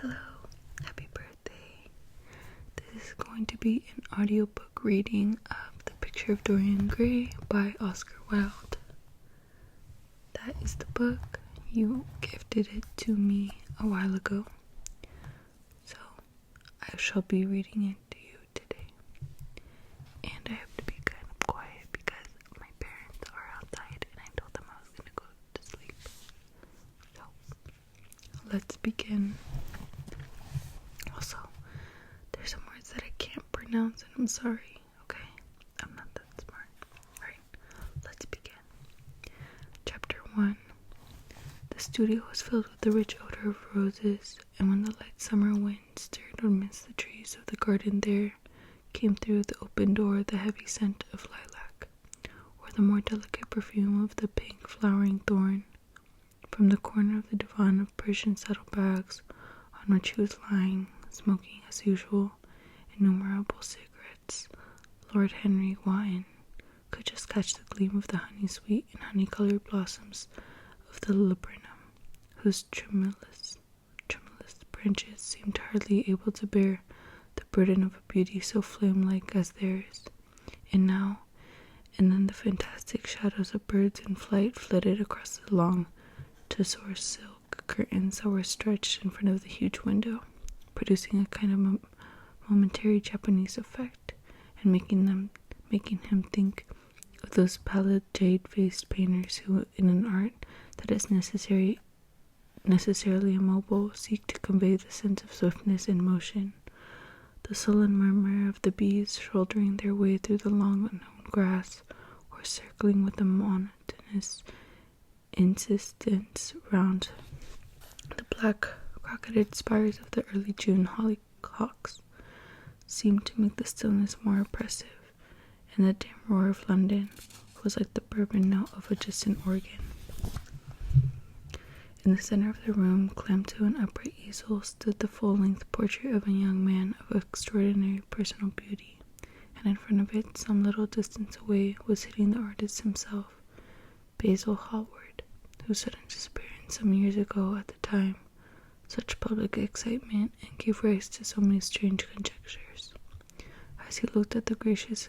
Hello, happy birthday. This is going to be an audiobook reading of The Picture of Dorian Gray by Oscar Wilde. That is the book. You gifted it to me a while ago, so I shall be reading it to you today. And I have to be kind of quiet because my parents are outside and I told them I was going to go to sleep. So, let's begin. Also, there's some words that I can't pronounce and I'm sorry, okay? I'm not that smart. Alright, let's begin. Chapter 1. The studio was filled with the rich odor of roses, and when the light summer wind stirred amidst the trees of the garden there came through the open door the heavy scent of lilac, or the more delicate perfume of the pink flowering thorn. From the corner of the divan of Persian saddlebags on which he was lying, smoking as usual innumerable cigarettes, Lord Henry Wotton could just catch the gleam of the honey-sweet and honey-colored blossoms of the laburnum, whose tremulous branches seemed hardly able to bear the burden of a beauty so flame-like as theirs. And now and then the fantastic shadows of birds in flight flitted across the long tussore silk curtains that were stretched in front of the huge window, producing a kind of momentary Japanese effect, and making him think of those pallid jade-faced painters who, in an art that is necessarily immobile, seek to convey the sense of swiftness and motion. The sullen murmur of the bees shouldering their way through the long unknown grass, or circling with a monotonous insistence round the black crocketed spires of the early June hollyhocks, seemed to make the stillness more oppressive, and the dim roar of London was like the bourbon note of a distant organ. In the center of the room, clamped to an upright easel, stood the full-length portrait of a young man of extraordinary personal beauty, and in front of it, some little distance away, was sitting the artist himself, Basil Hallward, whose sudden disappearance some years ago at the time such public excitement and gave rise to so many strange conjectures. As he looked at the gracious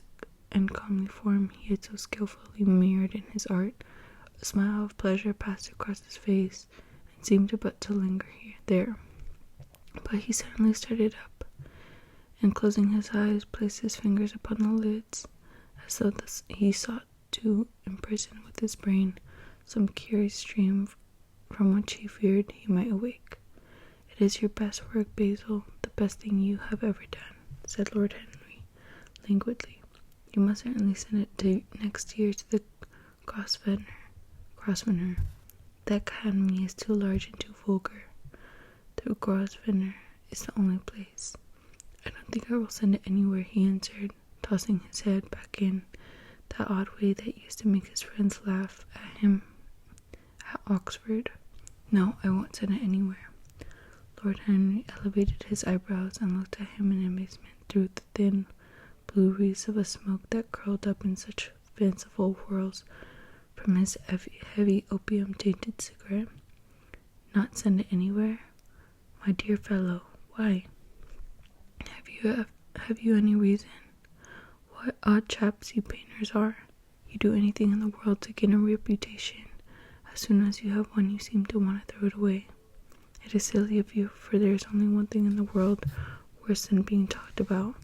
and comely form he had so skillfully mirrored in his art, a smile of pleasure passed across his face and seemed but to linger there. But he suddenly started up, and closing his eyes, placed his fingers upon the lids, as though he sought to imprison with his brain some curious dream from which he feared he might awake. "It is your best work, Basil, the best thing you have ever done," said Lord Henry, languidly. "You must certainly send it to next year to the Grosvenor. The Academy is too large and too vulgar. The Grosvenor is the only place." "I don't think I will send it anywhere," he answered, tossing his head back in that odd way that used to make his friends laugh at him at Oxford. "No, I won't send it anywhere." Lord Henry elevated his eyebrows and looked at him in amazement through the thin blue wreaths of a smoke that curled up in such fanciful whirls from his heavy opium-tainted cigarette. "Not send it anywhere? My dear fellow, why? Have you any reason? What odd chaps you painters are. You do anything in the world to gain a reputation. As soon as you have one, you seem to want to throw it away. It is silly of you, for there is only one thing in the world worse than being talked about,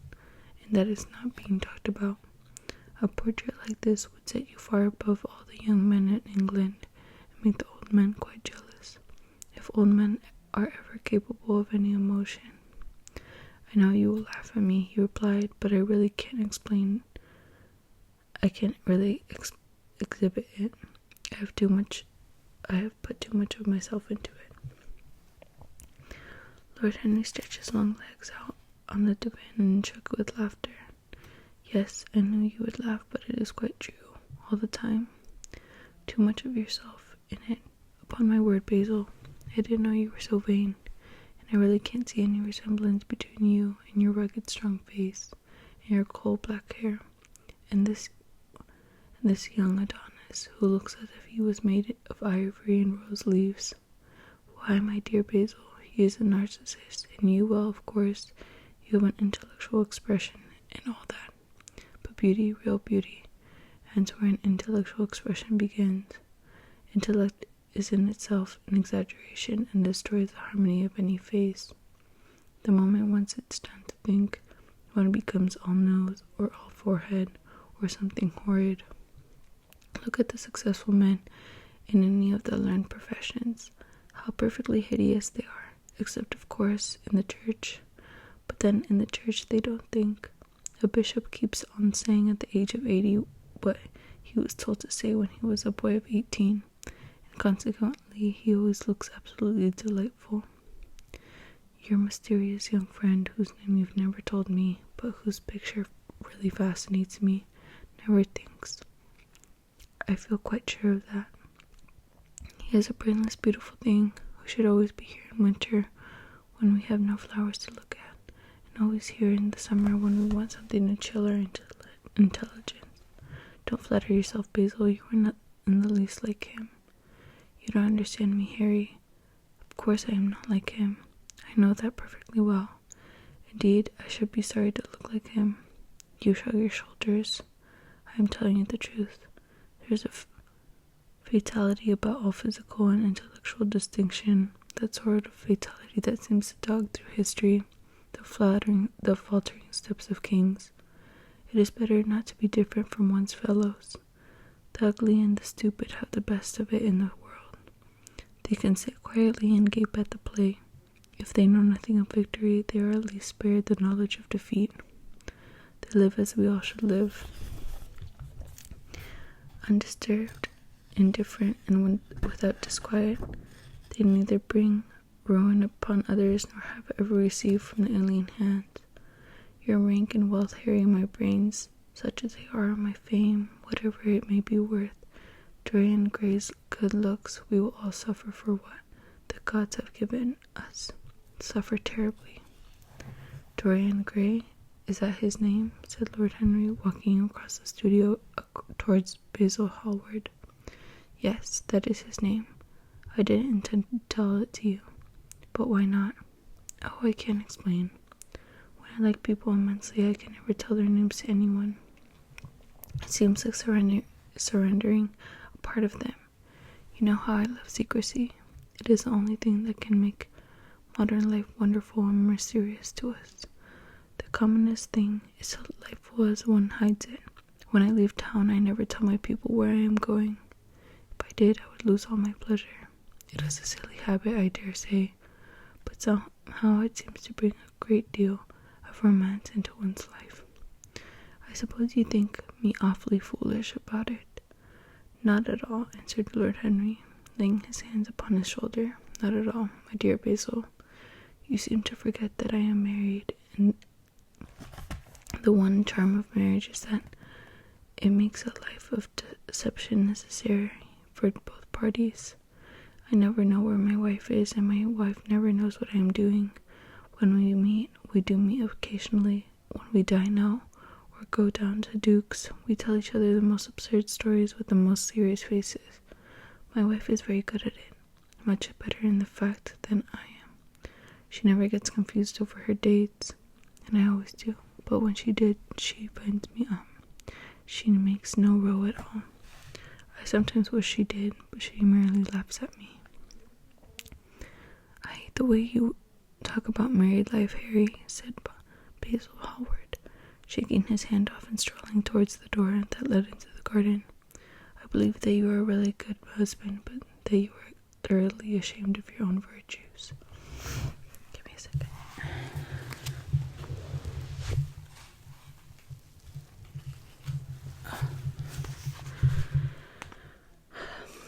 and that is not being talked about. A portrait like this would set you far above all the young men in England, and make the old men quite jealous, if old men are ever capable of any emotion." "I know you will laugh at me," he replied, "but I really can't explain. I can't really exhibit it. I have put too much of myself into it." Lord Henry stretched his long legs out on the divan and shook with laughter. "Yes, I knew you would laugh, but it is quite true, all the time. Too much of yourself in it. Upon my word, Basil, I didn't know you were so vain, and I really can't see any resemblance between you and your rugged, strong face, and your coal-black hair, and this young Adonis, who looks as if he was made of ivory and rose leaves. Why, my dear Basil," he is a narcissist, and you, well, of course, you have an intellectual expression and all that. But beauty, real beauty, ends where an intellectual expression begins. Intellect is in itself an exaggeration and destroys the harmony of any face. The moment one sits down to think, one becomes all nose or all forehead or something horrid. Look at the successful men in any of the learned professions, how perfectly hideous they are, except of course in the church. But then in the church they don't think. A bishop keeps on saying at the age of 80 what he was told to say when he was a boy of 18, and consequently he always looks absolutely delightful. Your mysterious young friend, whose name you've never told me, but whose picture really fascinates me, never thinks. I feel quite sure of that. He is a brainless, beautiful thing who should always be here in winter when we have no flowers to look at, and always here in the summer when we want something to chill our intelligence. Don't flatter yourself, Basil, you are not in the least like him. You don't understand me, Harry. Of course I am not like him. I know that perfectly well. Indeed, I should be sorry to look like him. You shrug your shoulders. I am telling you the truth. There is a fatality about all physical and intellectual distinction, that sort of fatality that seems to dog through history, the faltering steps of kings. It is better not to be different from one's fellows. The ugly and the stupid have the best of it in the world. They can sit quietly and gape at the play. If they know nothing of victory, they are at least spared the knowledge of defeat. They live as we all should live, undisturbed, indifferent, and without disquiet. They neither bring ruin upon others nor have ever received from the alien hands. Your rank and wealth, Harry, my brains, such as they are, my fame, whatever it may be worth, Dorian Gray's good looks, we will all suffer for what the gods have given us. Suffer terribly. Dorian Gray, is that his name? Said Lord Henry, walking across the studio towards Basil Hallward. Yes, that is his name. I didn't intend to tell it to you. But why not? Oh, I can't explain. When I like people immensely, I can never tell their names to anyone. It seems like surrendering a part of them. You know how I love secrecy. It is the only thing that can make modern life wonderful and mysterious to us. The commonest thing is so delightful as one hides it. When I leave town, I never tell my people where I am going. If I did, I would lose all my pleasure. It is a silly habit, I dare say, but somehow it seems to bring a great deal of romance into one's life. I suppose you think me awfully foolish about it. Not at all, answered Lord Henry, laying his hands upon his shoulder. Not at all, my dear Basil. You seem to forget that I am married, and the one charm of marriage is that it makes a life of deception necessary for both parties. I never know where my wife is, and my wife never knows what I am doing. When we meet, we do meet occasionally. When we dine out, or go down to Duke's, we tell each other the most absurd stories with the most serious faces. My wife is very good at it, much better in the fact than I am. She never gets confused over her dates, and I always do. But when she finds me she makes no row at all. I sometimes wish she did, but she merely laughs at me. I hate the way you talk about married life, Harry, said Basil Hallward, shaking his hand off and strolling towards the door that led into the garden. I believe that you are a really good husband, but that you are thoroughly ashamed of your own virtues. Give me a second.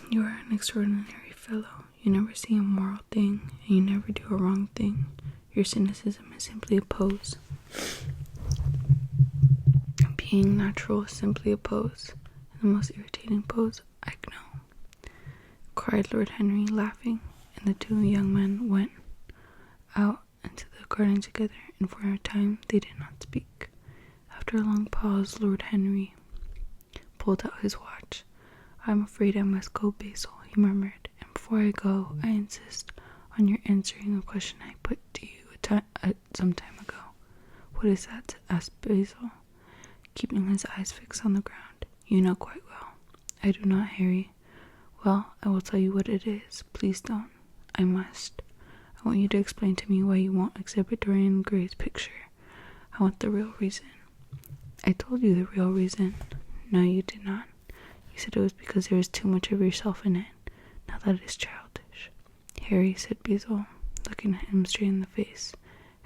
You are an extraordinary fellow. You never see a moral thing, and you never do a wrong thing. Your cynicism is simply a pose. Being natural is simply a pose, and the most irritating pose I know, cried Lord Henry, laughing, and the two young men went out into the garden together, and for a time they did not speak. After a long pause, Lord Henry pulled out his watch. "I am afraid I must go, Basil," he murmured, "and before I go, I insist on your answering a question I put to you some time ago. What is that? Asked Basil, keeping his eyes fixed on the ground. You know quite well. I do not, Harry. Well, I will tell you what it is. Please don't. I must. I want you to explain to me why you won't exhibit Dorian Gray's picture. I want the real reason. I told you the real reason. No, you did not. You said it was because there was too much of yourself in it. Now that is childish. Harry, said Basil, looking at him straight in the face.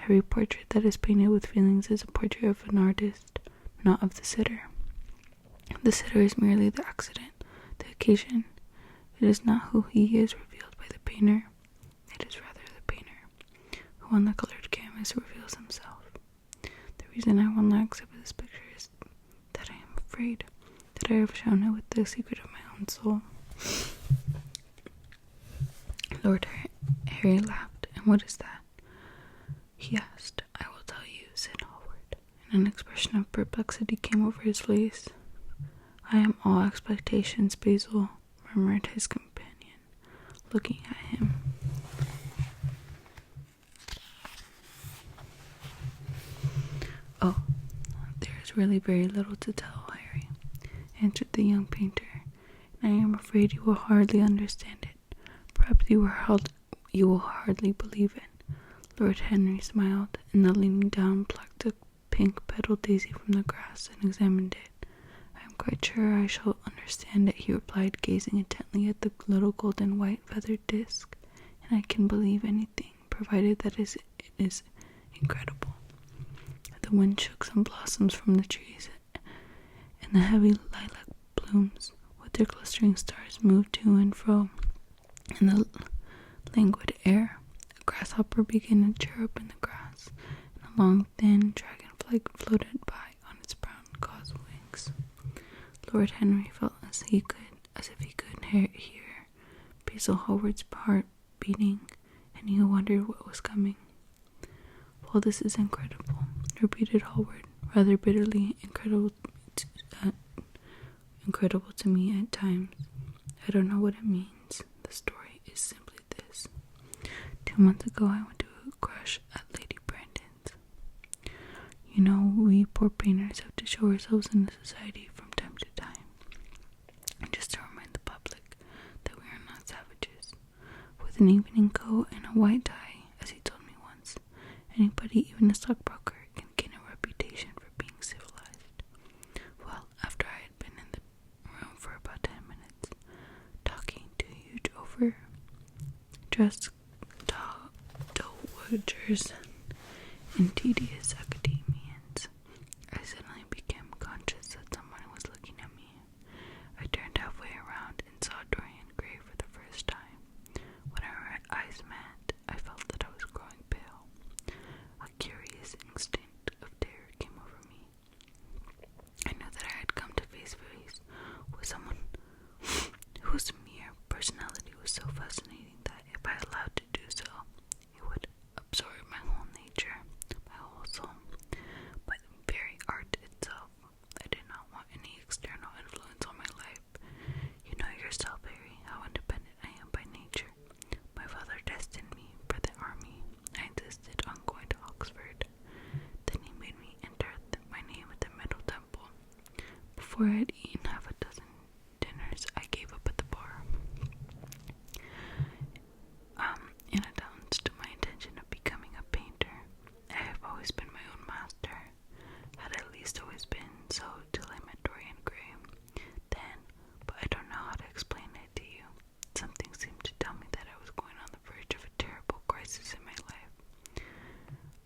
Every portrait that is painted with feelings is a portrait of an artist, not of the sitter. The sitter is merely the accident, the occasion. It is not who he is revealed by the painter. It is rather the painter, who on the colored canvas reveals himself. The reason I will not exhibit this picture is that I am afraid that I have shown it with the secret of my own soul. Lord Harry laughed. And what is that? He asked. I will tell you, said Hallward, and an expression of perplexity came over his face. I am all expectations, Basil, murmured his companion, looking at him. Oh, there is really very little to tell, Harry, answered the young painter, and I am afraid you will hardly understand it. Perhaps you will hardly believe it. Lord Henry smiled, and then leaning down plucked a pink-petaled daisy from the grass and examined it. I am quite sure I shall understand it, he replied, gazing intently at the little golden white feathered disc, and I can believe anything, provided that it is incredible. The wind shook some blossoms from the trees, and the heavy lilac blooms, with their clustering stars, moved to and fro in the languid air. A grasshopper began to chirrup in the grass, and a long, thin dragonfly floated by on its brown gauze wings. Lord Henry felt as if he could hear Basil Hallward's heart beating, and he wondered what was coming. Well, this is incredible, repeated Hallward, rather bitterly. Incredible to me at times. I don't know what it means. The story is simply this. 2 months ago, I went to a crush at Lady Brandon's. You know, we poor painters have to show ourselves in the society from time to time, just to remind the public that we are not savages. With an evening coat and a white tie, as he told me once, anybody, even a stockbroker, can gain a reputation for being civilized. Well, after I had been in the room for about 10 minutes, talking to huge over-dressed dowagers and tedious academians, I suddenly became conscious that someone was looking at me. I turned halfway around and saw Dorian Gray for the first time. When our eyes met, I felt that I was growing pale. A curious instinct of terror came over me. I knew that I had come to face with someone whose mere personality was so fascinating that if I allowed to do so, it would absorb my whole nature, my whole soul, by the very art itself. I did not want any external influence on my life. You know yourself, Harry, how independent I am by nature. My father destined me for the army. I insisted on going to Oxford. Then he made me enter my name at the Middle Temple. Before I had eaten half a dozen dinners, I gave up at the bar. In announced to my intention of becoming a painter. I have always been my own master, had at least always been so till I met Dorian Gray. Then, but I don't know how to explain it to you, something seemed to tell me that I was going on the verge of a terrible crisis in my life.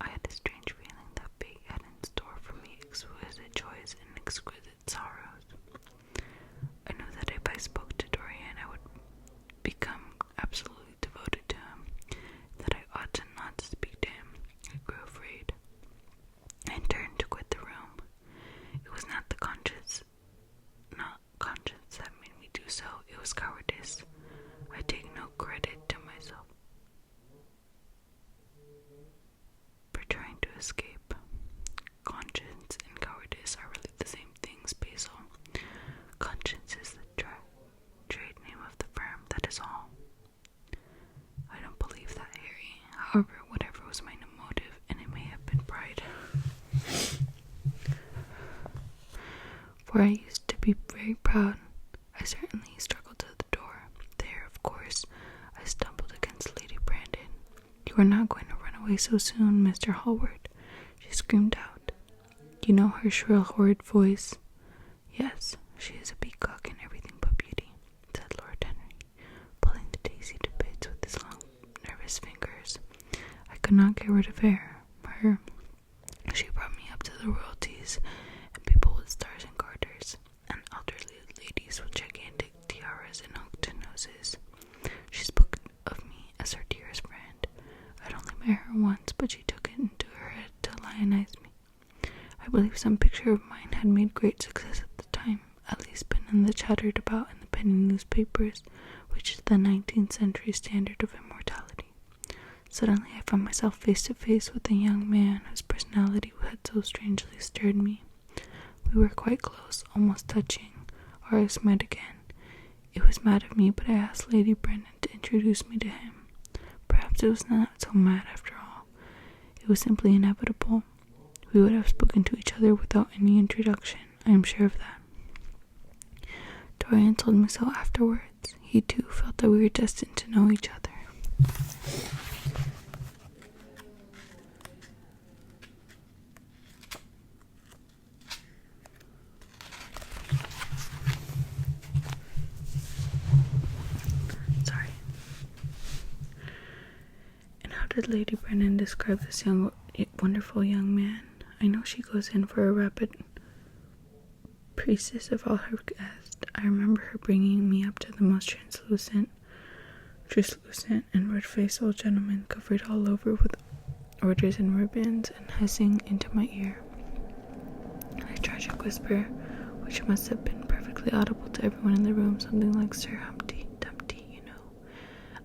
I had a strange feeling that fate had in store for me exquisite joys and exquisite sorrows. I knew that if I spoke to Dorian, I would become absolutely devoted to him, that I ought not to speak to him. I grew afraid and turned to quit the room. It was not conscience that made me do so, it was cowardice. I take no credit to myself for trying to escape. Conscience and cowardice are really the same things, Basil. Conscience is the trade name of the firm, that is all. I don't believe that, where I used to be very proud, I certainly struggled to the door. There, of course, I stumbled against Lady Brandon. "You are not going to run away so soon, Mr. Hallward," she screamed out. You know her shrill, horrid voice? "Yes, she is a peacock and everything but beauty," said Lord Henry, pulling the daisy to bits with his long, nervous fingers. I could not get rid of her. She brought me up to the royalties and people with stars and garters, and elderly ladies with gigantic tiaras and hooked noses. She spoke of me as her dearest friend. I'd only met her once, but she took it into her head to lionize me. I believe some picture of mine had made great success at the time, at least been in the chattered about in the penny newspapers, which is the 19th century standard of immortality. Suddenly I found myself face to face with a young man whose personality had so strangely stirred me. We were quite close, almost touching. Our eyes met again. It was mad of me, but I asked Lady Brandon to introduce me to him. Perhaps it was not so mad after all. It was simply inevitable. We would have spoken to each other without any introduction, I am sure of that. Dorian told me so afterwards. He too felt that we were destined to know each other. Did Lady Brandon describe this wonderful young man? I know she goes in for a rapid priestess of all her guests. I remember her bringing me up to the most translucent and red-faced old gentleman covered all over with orders and ribbons and hissing into my ear in a tragic whisper, which must have been perfectly audible to everyone in the room, something like Sir Humpty Dumpty, you know,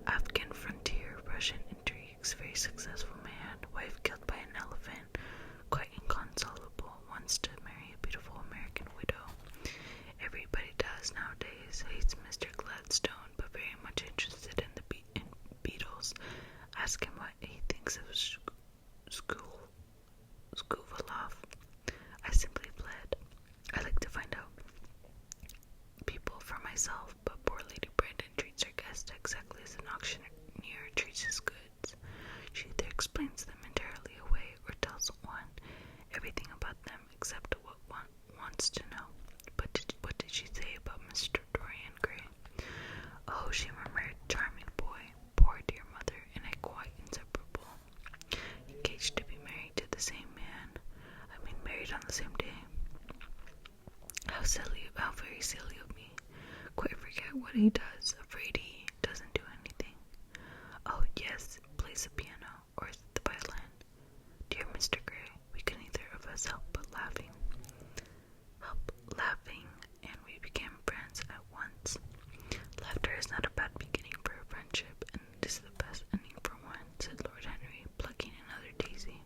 Afghan frontier, Russian intrigues, very successful man, wife killed by an elephant, quite inconsolable, wants to marry a beautiful American widow. Everybody does nowadays. Hates Mr. Gladstone, but very much interested in the Beatles. Ask him what he thinks of Skuvalov. I simply fled. I like to find out people for myself, but poor Lady Brandon treats her guests exactly as an auctioneer treats his goods. She either explains them entirely away or tells one everything about them except what one wants to know. But what did she say about Mr. Dorian Gray? Oh, she murmured, charming boy, poor dear mother, and I quite inseparable. Engaged to be married to the same man. I mean, married on the same day. How very silly of me. Quite forget what he does. Afraid he doesn't do anything. Oh, yes, plays the piano, or the violin. Dear Mr. Gray, we could neither of us help laughing, and we became friends at once. Laughter is not a bad beginning for a friendship, and it is the best ending for one, said Lord Henry, plucking another daisy.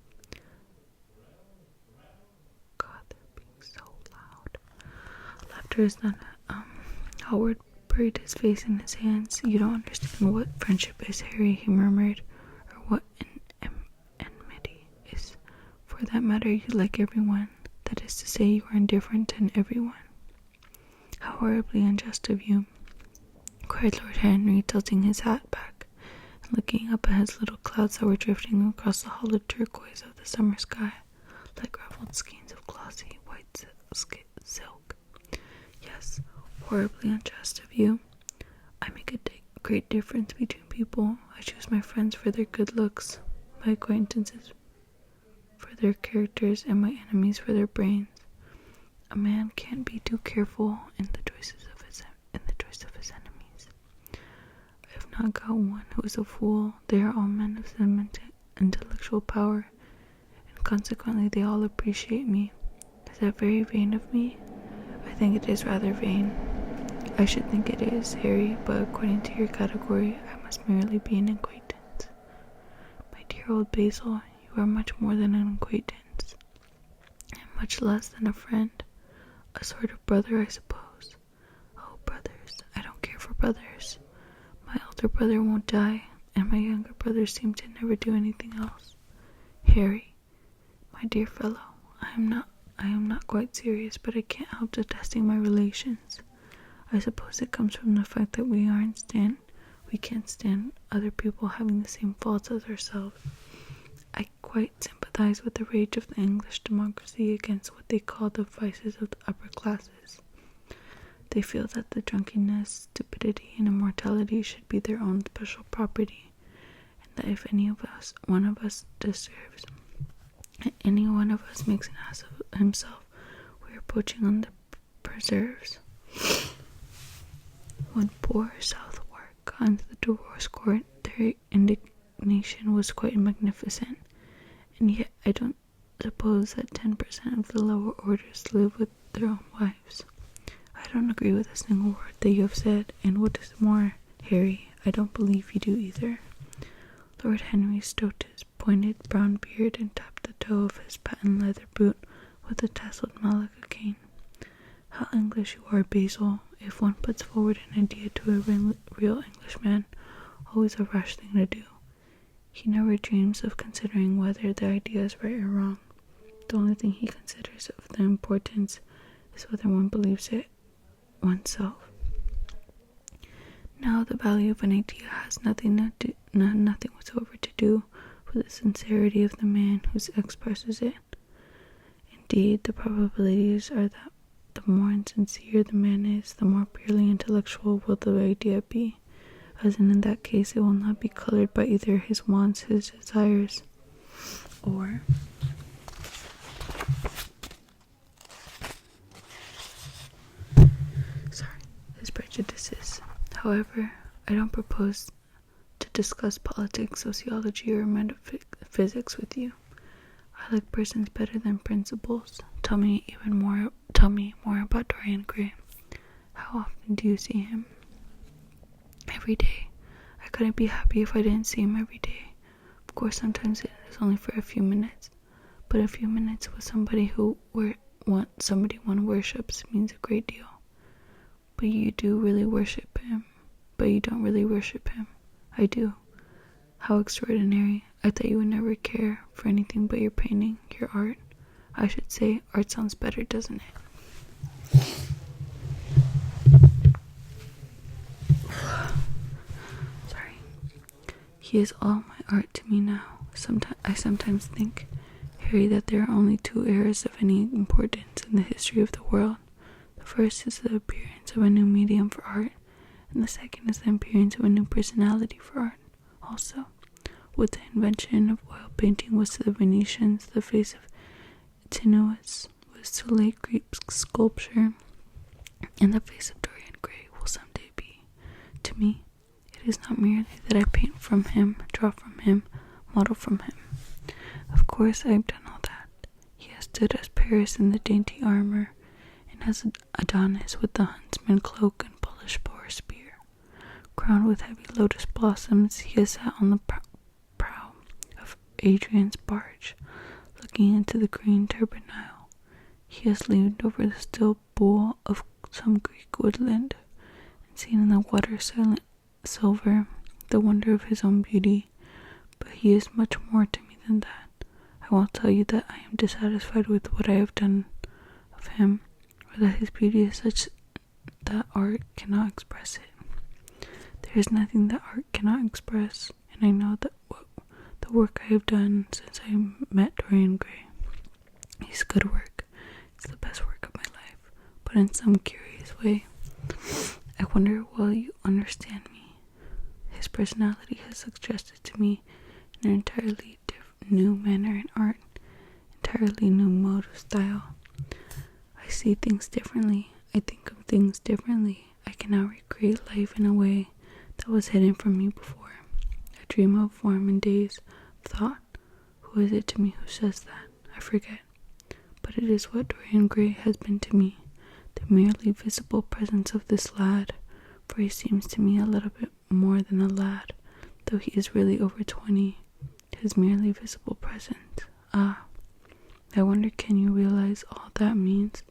God, they're being so loud. Laughter is not Howard buried his face in his hands. You don't understand what friendship is, Harry, he murmured, or what enmity is. For that matter, you like everyone. That is to say, you are indifferent to everyone. How horribly unjust of you, cried Lord Henry, tilting his hat back and looking up at his little clouds that were drifting across the hollowed turquoise of the summer sky, like ruffled skeins of glossy white silk. Yes, horribly unjust of you. I make a great difference between people. I choose my friends for their good looks, my acquaintances for their characters, and my enemies for their brains. A man can't be too careful in the choice of his enemies. I have not got one who is a fool. They are all men of some intellectual power, and consequently they all appreciate me. Is that very vain of me? I think it is rather vain. I should think it is, Harry, but according to your category, I must merely be an acquaintance. My dear old Basil, you are much more than an acquaintance, and much less than a friend. A sort of brother, I suppose. Oh, brothers. I don't care for brothers. My elder brother won't die, and my younger brothers seem to never do anything else. Harry, my dear fellow, I am not I am not quite serious, but I can't help detesting my relations. I suppose it comes from the fact that we can't stand other people having the same faults as ourselves. I quite sympathize with the rage of the English democracy against what they call the vices of the upper classes. They feel that the drunkenness, stupidity, and immortality should be their own special property, and that if any one of us makes an ass of himself, we are poaching on the preserves. When poor Southwark got into the divorce court, their indignation was quite magnificent, and yet I don't suppose that 10% of the lower orders live with their own wives. I don't agree with a single word that you have said, and what is more, Harry, I don't believe you do either. Lord Henry stroked his pointed brown beard and tapped the toe of his patent leather boot with a tasseled malacca cane. How English you are, Basil. If one puts forward an idea to a real Englishman, always a rash thing to do. He never dreams of considering whether the idea is right or wrong. The only thing he considers of the importance is whether one believes it oneself. Now, the value of an idea has nothing whatsoever to do with the sincerity of the man who expresses it. Indeed, the probabilities are that the more insincere the man is, the more purely intellectual will the idea be, as in that case it will not be colored by either his wants, his desires, or his prejudices. However, I don't propose to discuss politics, sociology, or metaphysics with you. I like persons better than principles. Tell me more about Dorian Gray. How often do you see him? Every day. I couldn't be happy if I didn't see him every day. Of course, sometimes it is only for a few minutes, but a few minutes with somebody one worships means a great deal. But you do really worship him. But you don't really worship him. I do. How extraordinary. I thought you would never care for anything but your painting, your art. I should say, art sounds better, doesn't it? Sorry. He is all my art to me now. I sometimes think, Harry, that there are only two eras of any importance in the history of the world. The first is the appearance of a new medium for art, and the second is the appearance of a new personality for art. Also, with the invention of oil painting was to the Venetians the face of Tinnitus was to late Greek sculpture, and the face of Dorian Gray will someday be to me. It is not merely that I paint from him, draw from him, model from him. Of course I have done all that. He has stood as Paris in the dainty armor, and as Adonis with the huntsman cloak and polished boar spear. Crowned with heavy lotus blossoms, he has sat on the prow of Adrian's barge, looking into the green turbid Nile. He has leaned over the still pool of some Greek woodland, and seen in the water silver the wonder of his own beauty. But he is much more to me than that. I won't tell you that I am dissatisfied with what I have done of him, or that his beauty is such that art cannot express it. There is nothing that art cannot express, and I know that the work I have done since I met Dorian Gray is good work. It's the best work of my life, but in some curious way, I wonder, will you understand me? His personality has suggested to me an entirely new manner in art, entirely new mode of style. I see things differently. I think of things differently. I can now recreate life in a way that was hidden from me before. I dream of form and days of thought. Who is it to me who says that? I forget. But it is what Dorian Gray has been to me, the merely visible presence of this lad, for he seems to me a little bit more than a lad, though he is really over 20. His merely visible presence. Ah, I wonder, can you realize all that means?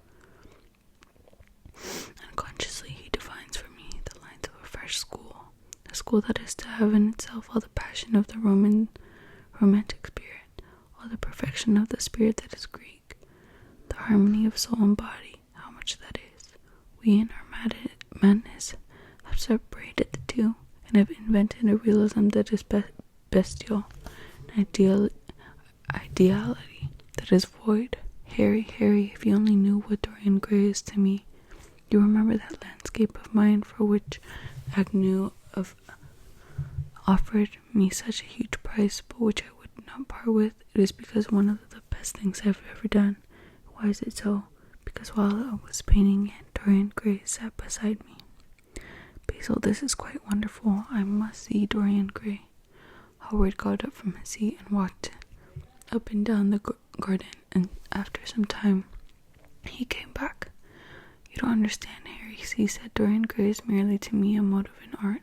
Unconsciously, he defines for me the lines of a fresh school, a school that is to have in itself all the passion of the romantic spirit, all the perfection of the spirit that is Greek, the harmony of soul and body, how much that is. We in our madness have separated the two, and have invented a realism that is bestial, an ideality that is void. Harry, if you only knew what Dorian Gray is to me. You remember that landscape of mine for which Agnew of offered me such a huge price, but which I would not part with. It is because one of the best things I've ever done. Why is it so? Because while I was painting it, Dorian Gray sat beside me. Basil, this is quite wonderful. I must see Dorian Gray. Howard got up from his seat and walked up and down the garden, and after some time he came back. You don't understand, Harry, he said. Dorian Gray is merely to me a motive in art.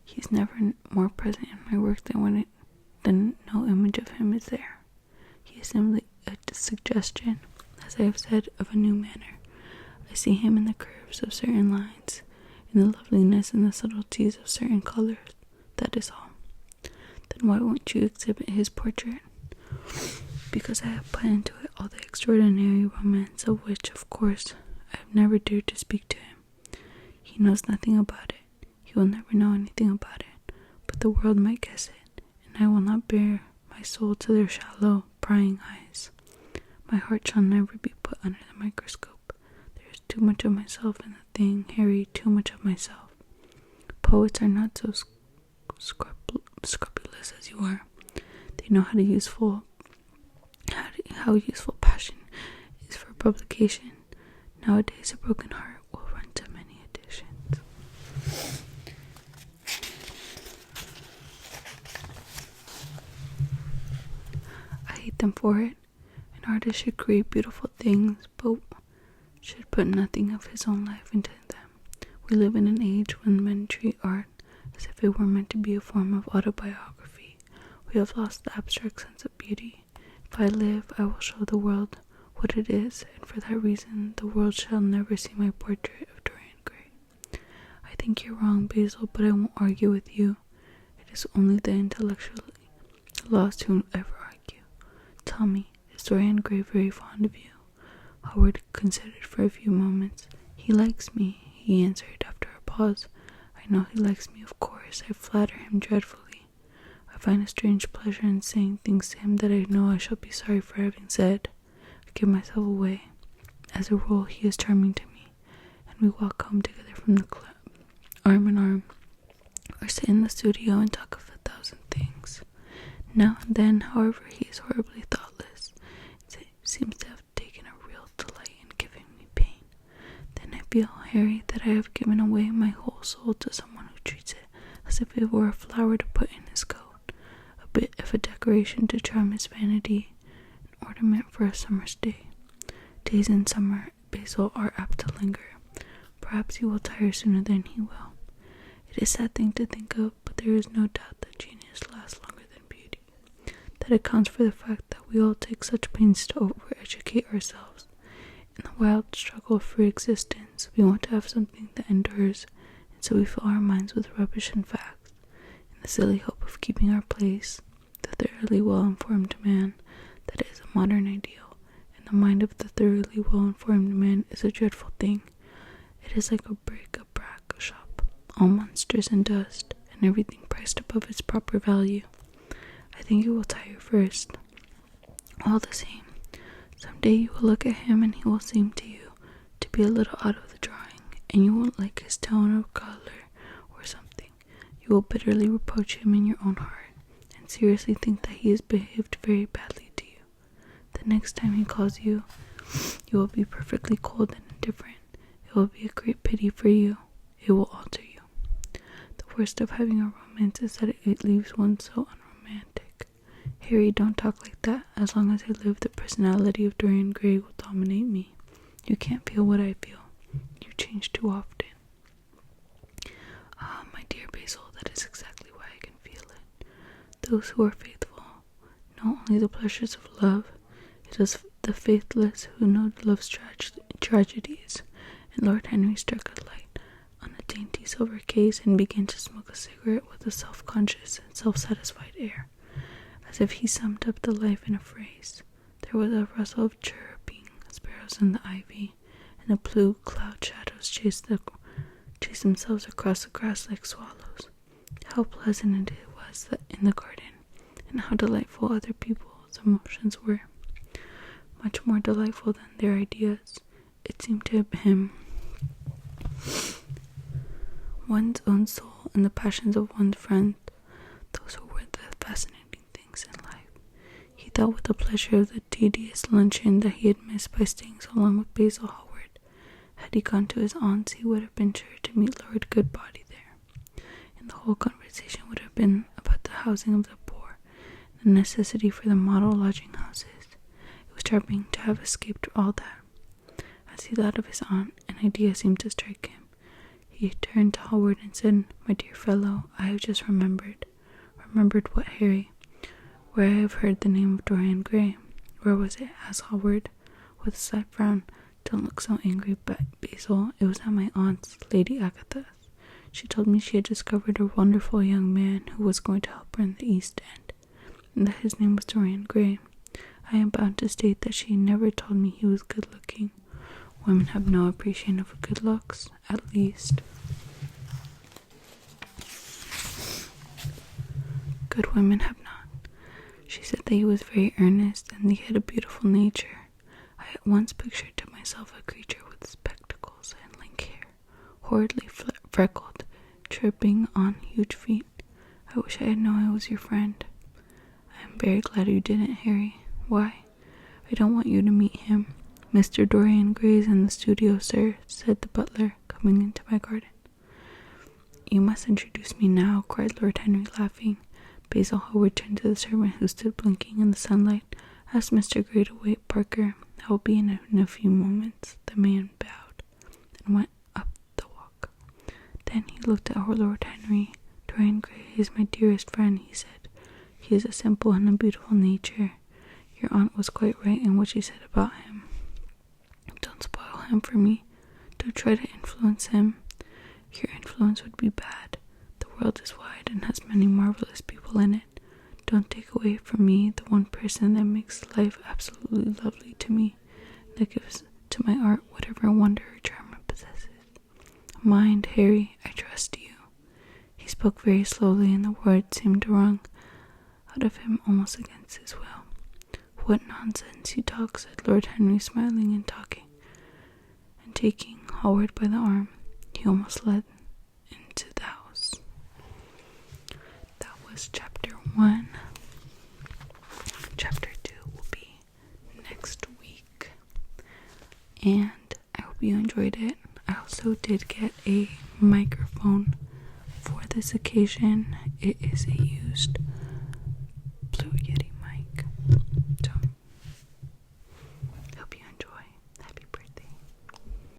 He is never more present in my work than no image of him is there. He is simply a suggestion, as I have said, of a new manner. I see him in the curves of certain lines, in the loveliness and the subtleties of certain colors. That is all. Then why won't you exhibit his portrait? Because I have put into it all the extraordinary romance of which, of course, I have never dared to speak to him. He knows nothing about it. He will never know anything about it, but the world might guess it, and I will not bare my soul to their shallow, prying eyes. My heart shall never be put under the microscope. There is too much of myself in the thing, Harry, too much of myself. Poets are not so scrupulous as you are. They know how useful passion is for publication. Nowadays, a broken heart will run to many editions. I hate them for it. An artist should create beautiful things, but should put nothing of his own life into them. We live in an age when men treat art as if it were meant to be a form of autobiography. We have lost the abstract sense of beauty. If I live, I will show the world what it is, and for that reason, the world shall never see my portrait of Dorian Gray. I think you're wrong, Basil, but I won't argue with you. It is only the intellectually lost who ever argue. Tell me, is Dorian Gray very fond of you? Howard considered for a few moments. He likes me, he answered after a pause. I know he likes me, of course. I flatter him dreadfully. I find a strange pleasure in saying things to him that I know I shall be sorry for having said. I give myself away. As a rule, he is charming to me, and we walk home together from the club, arm in arm, or sit in the studio and talk of 1,000 things. Now and then, however, he is horribly thoughtless. It seems to have taken a real delight in giving me pain. Then I feel, Harry, that I have given away my whole soul to someone who treats it as if it were a flower to put in his coat, a bit of a decoration to charm his vanity, an ornament for a summer's day. Days in summer, Basil, are apt to linger. Perhaps he will tire sooner than he will. It is a sad thing to think of, but there is no doubt that genius lasts longer than beauty. That accounts for the fact that we all take such pains to over-educate ourselves. In the wild struggle for existence, we want to have something that endures, and so we fill our minds with rubbish and facts, in the silly hope of keeping our place. The thoroughly well-informed man, that is a modern ideal, and the mind of the thoroughly well-informed man is a dreadful thing. It is like a bric-a-brac shop, all monsters and dust, and everything priced above its proper value. I think you will tire first. All the same, some day you will look at him and he will seem to you to be a little out of the drawing, and you won't like his tone or color or something. You will bitterly reproach him in your own heart, and seriously think that he has behaved very badly to you. The next time he calls you, you will be perfectly cold and indifferent. It will be a great pity for you. It will alter you. The worst of having a romance is that it leaves one so unromantic. Harry, don't talk like that. As long as I live, the personality of Dorian Gray will dominate me. You can't feel what I feel. You change too often. Ah, my dear Basil, that is exactly why I can feel it. Those who are faithful know only the pleasures of love. It is the faithless who know love's tragedies. And Lord Henry struck a light on a dainty silver case and began to smoke a cigarette with a self-conscious and self-satisfied air, as if he summed up the life in a phrase. There was a rustle of chirruping sparrows shadows in the ivy, and the blue cloud shadows chase themselves across the grass like swallows. How pleasant it was in the garden, and how delightful other people's emotions were. Much more delightful than their ideas, it seemed to him. One's own soul and the passions of one's friends, those were the fascinating things in life. He thought with the pleasure of the tedious luncheon that he had missed by staying so long with Basil Hallward. Had he gone to his aunt's, he would have been sure to meet Lord Goodbody there, and the whole conversation would have been about the housing of the poor, the necessity for the model lodging houses. It was charming to have escaped all that. As he thought of his aunt, an idea seemed to strike him. He turned to Hallward and said, "My dear fellow, I have just remembered." "Remembered what, Harry?" "Where I have heard the name of Dorian Gray." "Where was it?" asked Hallward, with a slight frown. "Don't look so angry, Basil. It was at my aunt's, Lady Agatha's. She told me she had discovered a wonderful young man who was going to help her in the East End, and that his name was Dorian Gray. I am bound to state that she never told me he was good-looking. Women have no appreciation of good looks, at least. Good women have not. She said that he was very earnest, and that he had a beautiful nature. I at once pictured to myself a creature with spectacles and lank hair, horridly freckled, tripping on huge feet. I wish I had known I was your friend." "I am very glad you didn't, Harry." "Why?" "I don't want you to meet him." "Mr. Dorian Gray is in the studio, sir," said the butler, coming into my garden. "You must introduce me now," cried Lord Henry, laughing. Basil Hallward turned to the servant who stood blinking in the sunlight. "Ask Mr. Gray to wait, Parker. I will be in a few moments." The man bowed and went up the walk. Then he looked at Lord Henry. "Dorian Gray is my dearest friend," he said. "He is a simple and a beautiful nature. Your aunt was quite right in what she said about him. Don't spoil him for me. Don't try to influence him. Your influence would be bad. The world is wide and has many marvelous people in it. Don't take away from me the one person that makes life absolutely lovely to me, that gives to my art whatever wonder or charm it possesses. Mind, Harry, I trust you." He spoke very slowly, and the words seemed to wrung out of him almost against his will. "What nonsense you talk," said Lord Henry, smiling and taking Hallward by the arm. He almost led into the house. That was chapter 1. Chapter 2 will be next week. And I hope you enjoyed it. I also did get a microphone for this occasion. It is a used